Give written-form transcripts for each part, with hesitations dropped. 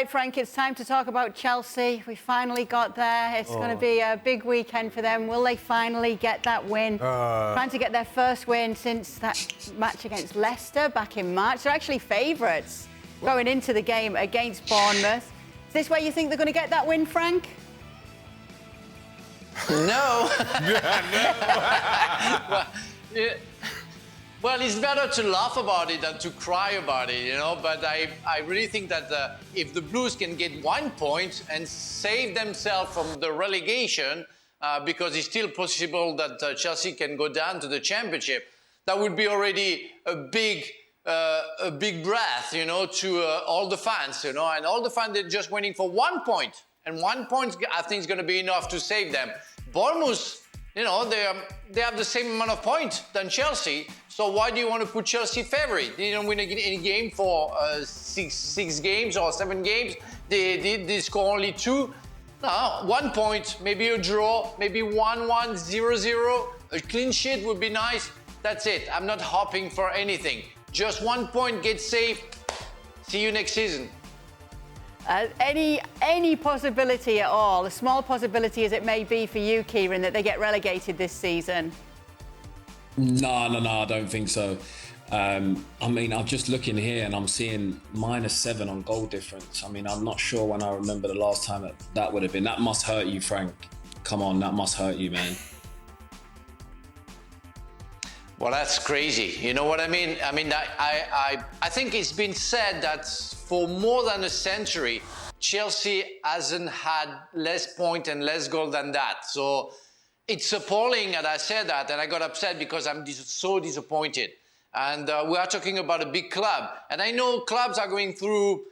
right, Frank, it's time to talk about Chelsea. We finally got there. It's going to be a big weekend for them. Will they finally get that win? Trying to get their first win since that match against Leicester back in March. They're actually favourites going into the game against Bournemouth. Is this where you think they're going to get that win, Frank? No. Well, it's better to laugh about it than to cry about it, you know. But I really think that if the Blues can get 1 point and save themselves from the relegation, because it's still possible that Chelsea can go down to the Championship, that would be already a big breath, you know, to all the fans, you know. And all the fans, they're just waiting for 1 point. And 1 point, I think, is going to be enough to save them. Bournemouth, you know, they have the same amount of points than Chelsea. So why do you want to put Chelsea favourite? They didn't win any game for six games or 7 games. They score only 2. No, 1 point, maybe a draw, maybe 1-1, 0-0. A clean sheet would be nice. That's it. I'm not hoping for anything. Just 1 point, get safe. See you next season. Any possibility at all, a small possibility as it may be for you, Kieran, that they get relegated this season? No, I don't think so. I mean, I'm just looking here and I'm seeing -7 on goal difference. I mean, I'm not sure when I remember the last time that would have been. That must hurt you, Frank. Come on, that must hurt you, man. Well, that's crazy. You know what I mean? I mean, I think it's been said that for more than a century, Chelsea hasn't had less points and less goal than that. So it's appalling that I said that, and I got upset because I'm so disappointed. And we are talking about a big club. And I know clubs are going through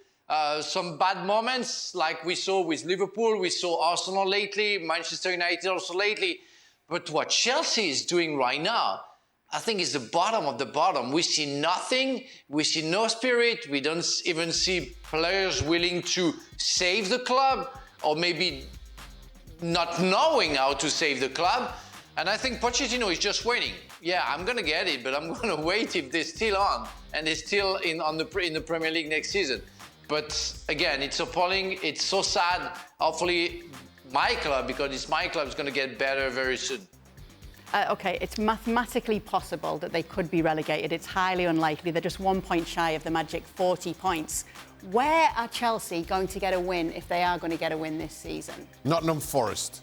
some bad moments, like we saw with Liverpool, we saw Arsenal lately, Manchester United also lately. But what Chelsea is doing right now, I think it's the bottom of the bottom. We see nothing. We see no spirit. We don't even see players willing to save the club, or maybe not knowing how to save the club. And I think Pochettino is just waiting. Yeah, I'm going to get it, but I'm going to wait if they're still on and they're still in the Premier League next season. But again, it's appalling. It's so sad. Hopefully my club, because it's my club, is going to get better very soon. OK, it's mathematically possible that they could be relegated. It's highly unlikely. They're just 1 point shy of the magic 40 points. Where are Chelsea going to get a win if they are going to get a win this season? Nottingham Forest.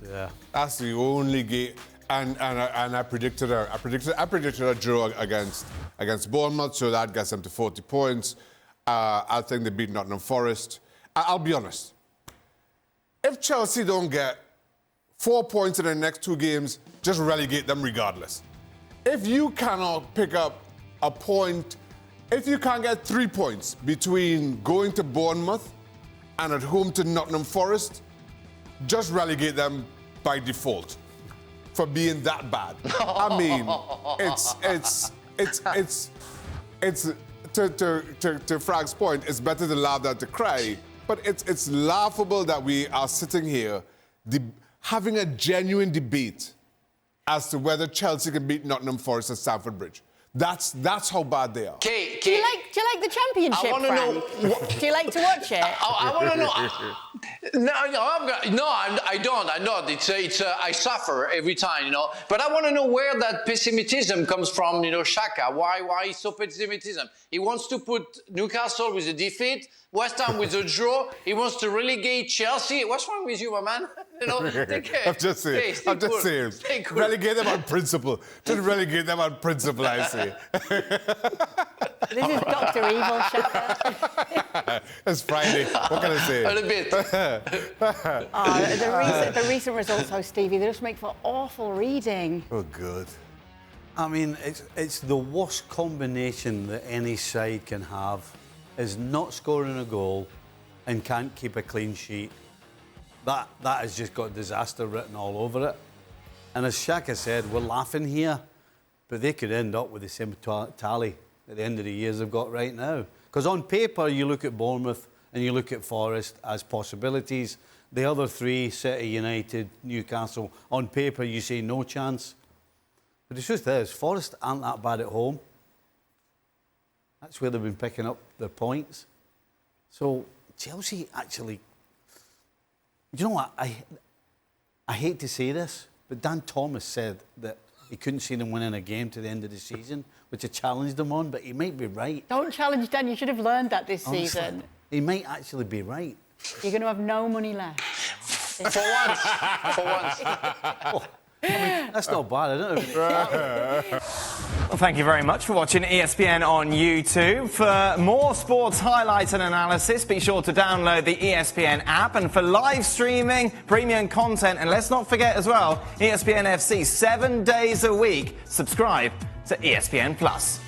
Yeah. That's the only game. And I predicted a draw against Bournemouth, so that gets them to 40 points. I think they beat Nottingham Forest. I'll be honest. If Chelsea don't get 4 points in the next 2 games, just relegate them regardless. If you cannot pick up a point, if you can't get 3 points between going to Bournemouth and at home to Nottingham Forest, just relegate them by default for being that bad. I mean, it's to Frank's point, it's better to laugh than to cry, but it's laughable that we are sitting here having a genuine debate as to whether Chelsea can beat Nottingham Forest at Stamford Bridge. That's how bad they are. Do you like the Championship, I want to know. Do you like to watch it? I want to know. I don't. It's I suffer every time, you know. But I want to know where that pessimism comes from, you know, Shaka. Why so pessimism? He wants to put Newcastle with a defeat, West Ham with a draw. He wants to relegate Chelsea. What's wrong with you, my man? You know, take care. I'm just saying. Cool. Relegate them on principle. Just relegate them on principle, I say. This is Dr. Evil, Shaka. It's Friday. What can I say? A bit. The recent results, though, Stevie, they just make for awful reading. Oh, good. I mean, it's the worst combination that any side can have, is not scoring a goal and can't keep a clean sheet. That has just got disaster written all over it. And as Shaka said, we're laughing here, but they could end up with the same tally at the end of the year as they've got right now. Because on paper, you look at Bournemouth and you look at Forest as possibilities. The other 3, City, United, Newcastle, on paper, you say no chance. But the truth is, Forest aren't that bad at home. That's where they've been picking up their points. So Chelsea actually... You know what? I hate to say this, but Dan Thomas said that he couldn't see them winning a game to the end of the season, which I challenged him on, but he might be right. Don't challenge Dan. You should have learned that this season. He might actually be right. You're going to have no money left. For once. For once. Oh, I mean, that's not bad, I don't know. Well, thank you very much for watching ESPN on YouTube. For more sports highlights and analysis, be sure to download the ESPN app. And for live streaming, premium content, and let's not forget as well, ESPN FC 7 days a week. Subscribe to ESPN Plus.